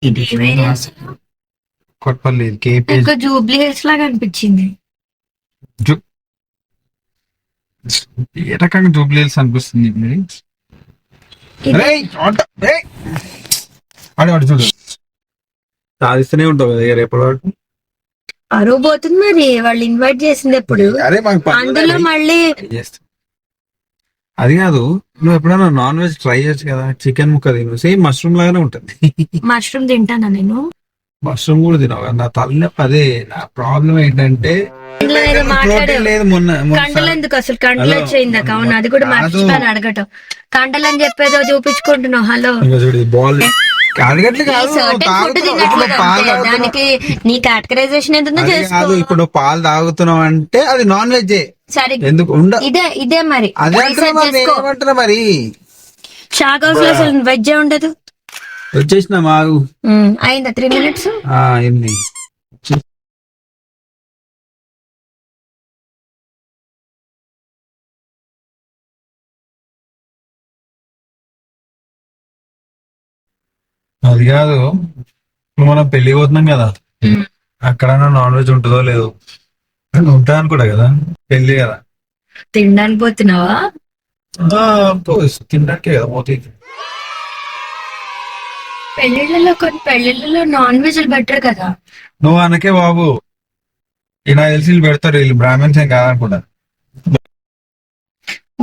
ఇది ఏమైనా అసలు కొట్పల్లి కేపీ ఇంకా జూబ్లీ హిల్స్ లాగా అనిపించింది. ఏ రకంగా జూబ్లీస్ అనిపిస్తుంది మరి? ఇది అడు చూడు సాధిస్తూనే ఉంటావు కదా రేపటి వరకు. అరువు పోతుంది మరి, వాళ్ళు ఇన్వైట్ చేసింది ఎప్పుడు అరే మాకు అందులో మళ్ళీ అది కాదు, నువ్వు ఎప్పుడైనా నాన్ వెజ్ ట్రై చేయొచ్చు కదా. చికెన్ ముక్క తిను, సేమ్ మష్రూమ్ లాగానే ఉంటది. మష్రూమ్ తింటానా నేను? మష్రూమ్ కూడా తినవు కదా. నా తలనొప్పి అదే. నా ప్రాబ్లం ఏంటంటే ప్రోటీన్ లేదు. కండలు ఎందుకు అసలు? కండలు వచ్చిందా? అవును, అది కూడా మర్చిపోయాను అడగటం. కండలు అని చెప్పేదో చూపించుకుంటున్నావు. హలో, బాల్ అడగట్లు దానికి నీ కేటగరైజేషన్ ఎంత కాదు. ఇప్పుడు పాలు తాగుతున్నావు అంటే అది నాన్ వెజ్. సరే, ఎందుకు ఇదే మరి అదే అంటున్నా మరి. షాక్ హౌస్ లో అసలు వెజ్ ఉండదు. వచ్చేసిన మాకు అయిందా 3 minutes? అయింది. అది కాదు, ఇప్పుడు మనం పెళ్లి పోతున్నాం కదా, అక్కడైనా నాన్ వెజ్ ఉంటుందో లేదో. ఉంటా అనుకుంటా కదా, పెళ్లి కదా. తినడానికి పోతున్నావా? తినడానికే కదా పోతే. కొన్ని పెళ్లిళ్ళలో నాన్ వెజ్ బెటర్ కదా. నువ్వు అనకే బాబు, ఇలా తెలిసి వీళ్ళు పెడతారు. వీళ్ళు బ్రాహ్మణ్స్ ఏం కాదనుకుంటా.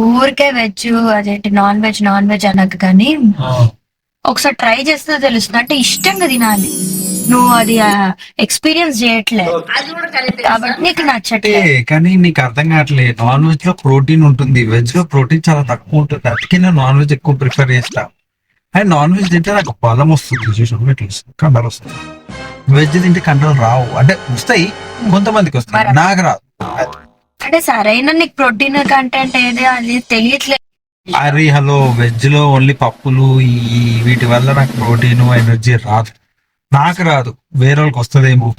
ఊరికే వెజ్ అదేంటి నాన్ వెజ్ అనకు కానీ ఒకసారి ట్రై చేస్తే తెలుస్తుంది. అంటే ఇష్టంగా తినాలి. నువ్వు అది ఎక్స్పీరియన్స్ చేయట్లేదు కాబట్టి నీకు నచ్చట్లేదు. కానీ నీకు అర్థం కావట్లేదు. నాన్ వెజ్ లో ప్రోటీన్ ఉంటుంది, వెజ్ లో ప్రోటీన్ చాలా తక్కువ ఉంటుంది. అందుకే నేను నాన్ వెజ్ ఎక్కువ ప్రిఫర్ చేస్తా. అండ్ నాన్ వెజ్ తింటే నాకు బలం వస్తుంది, చూసాను, కండలు వస్తాయి. వెజ్ తింటే కండలు రావు. అంటే వస్తాయి, కొంతమందికి వస్తాయి, నాకు రాదు. అంటే సరైన నీకు ప్రోటీన్ కంటెంట్ ఏది అది తెలియట్లేదు. అరే హలో, వెజ్ లో ఓన్లీ పప్పులు వీటి వల్ల నాకు ప్రోటీన్ ఎనర్జీ రాదు. నాకు రాదు, వేరే వాళ్ళకి వస్తుందేమో.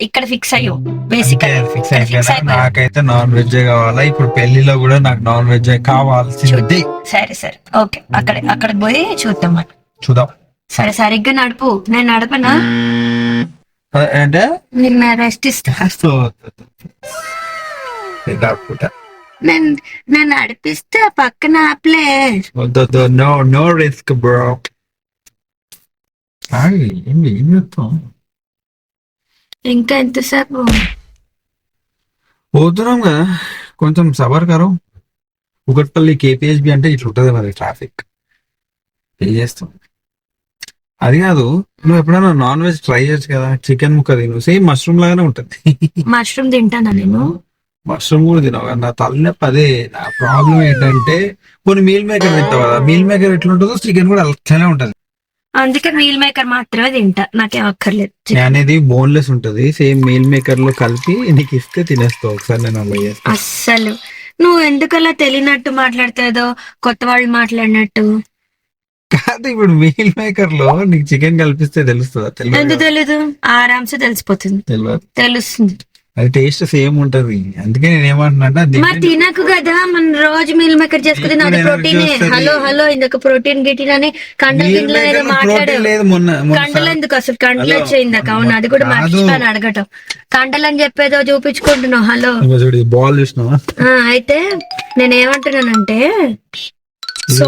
ఇక్కడ ఫిక్స్ అయ్యో బేసిక్ ఫిక్స్ అయిపోయినా. నాకైతే నాన్ వెజ్ కావాలా. ఇప్పుడు పెళ్లిలో కూడా నాకు నాన్ వెజ్ కావాల్సింది. సరే ఓకే, అక్కడ పోయి చూద్దాం. చూద్దాం. సరే, సరిగ్గా నడుపు. నేను నడపనా? అంటే నేను రెస్ట్ ఇస్తా. నేను నడిపిస్తే పక్కన ఆపలే. No risk bro. ఇంకా ఎంతసేపు పోతున్నాం కదా, కొంచెం సబర్ కరో. కుకట్పల్లి కేపీహెచ్బి అంటే ఇట్లా ఉంటది మరి ట్రాఫిక్. ఏం చేస్తాం. అది కాదు, నువ్వు ఎప్పుడైనా నాన్ వెజ్ ట్రై చేయొచ్చు కదా. చికెన్ ముక్క తిను, సేమ్ మష్రూమ్ లాగానే ఉంటది. మష్రూమ్ తింటానా నేను? మష్రూమ్ కూడా తినవు కదా. నా తలనొప్పి అదే. నా ప్రాబ్లం ఏంటంటే కొన్ని మీల్ మేకర్ తింటావు కదా. మీల్ మేకర్ ఎట్లా ఉంటుందో చికెన్ కూడా అట్లానే ఉంటది. అందుకే మీల్ మేకర్ మాత్రమే తింటా, నాకేం అక్కర్లేదు. అనేది బోన్లెస్ ఉంటది, సేమ్ మీల్ మేకర్ లో కలిపి నీకు ఇస్తే తినేస్తావు. ఒకసారి నేను అలా చేస్తాను. అస్సలు నువ్వు ఎందుకలా తెలియనట్టు మాట్లాడతాదో, కొత్త వాళ్ళు మాట్లాడినట్టు. కాదు, ఇప్పుడు మీల్ మేకర్ లో నీకు చికెన్ కల్పిస్తే తెలుస్తుందా? ఎందుకు తెలీదు? ఆరామ్సే తెలిసిపోతుంది. తెలుస్తుంది. అది టేస్ట్ సేమ్ ఉంటది. అందుకే నేను ఏమంటున్నా, తినకు కదా. మన రోజు మీల్ మేకర్ చేసుకుని అది ప్రోటీన్. హలో ఇందుకు ప్రోటీన్ గిటీన్ అని కండలు తినలేదు మాట్లాడారు. కండలు ఎందుకు అసలు? కండలు వచ్చిందాక. అవును, అది కూడా మర్చిపోయాను అడగటం. కండలు అని చెప్పేదో చూపించుకుంటున్నావు. హలో, బాల్ చూసినావా? అయితే నేను ఏమంటున్నానంటే, సో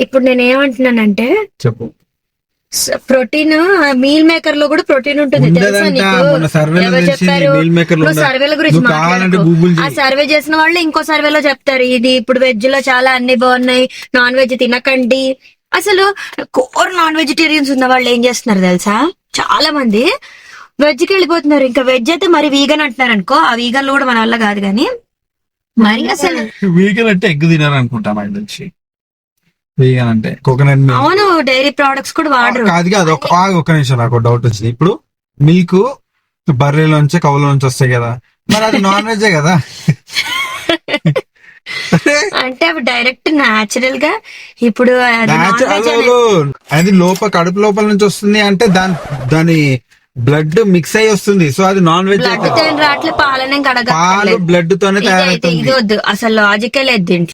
ఇప్పుడు నేను ఏమంటున్నానంటే, చెప్పు. ప్రోటీన్ మీల్ మేకర్ లో కూడా ప్రోటీన్ ఉంటుంది తెలుసా నీకు? ఎవరు చెప్పారు? నువ్వు సర్వేల గురించి మాట్లాడు. ఆ సర్వే చేసిన వాళ్ళు ఇంకో సర్వేలో చెప్తారు, ఇది ఇప్పుడు వెజ్ లో చాలా అన్ని బాగున్నాయి, నాన్ వెజ్ తినకండి. అసలు కోర్ నాన్ వెజిటేరియన్స్ ఉన్న వాళ్ళు ఏం చేస్తున్నారు తెలుసా? చాలా మంది వెజ్ కి వెళ్ళిపోతున్నారు. ఇంకా వెజ్ అయితే మరి వీగన్ అంటున్నారు అనుకో. ఆ వీగన్ లో కూడా మన వల్ల కాదు కానీ మరి అసలు వీగన్ అంటే ఎగ్ తినారు అనుకుంటా మన నుంచి. వీగన్ అంటే కోకోనట్ మిల్క్. అవును, డైరీ ప్రొడక్ట్స్ కూడా వాడరు. అది కాదు, ఒక నిమిషం, నాకు డౌట్ వచ్చింది. ఇప్పుడు మిల్క్ బర్రెలోంచి కవులోంచి వస్తాయి కదా, మరి అది నాన్ వెజ్ కదా? అంటే అవి డైరెక్ట్ న్యాచురల్ గా ఇప్పుడు అది కడుపు లోపల నుంచి వస్తుంది అంటే దాని బ్లడ్ మిక్స్ అయ్యి వస్తుంది. సో అది నాన్ వెజ్. రాట్లే పాలనే పాలు బ్లడ్ తోనే తయారవుతుంది. ఇది వద్దు, అసలు లాజికే లేదు దీంట్లో.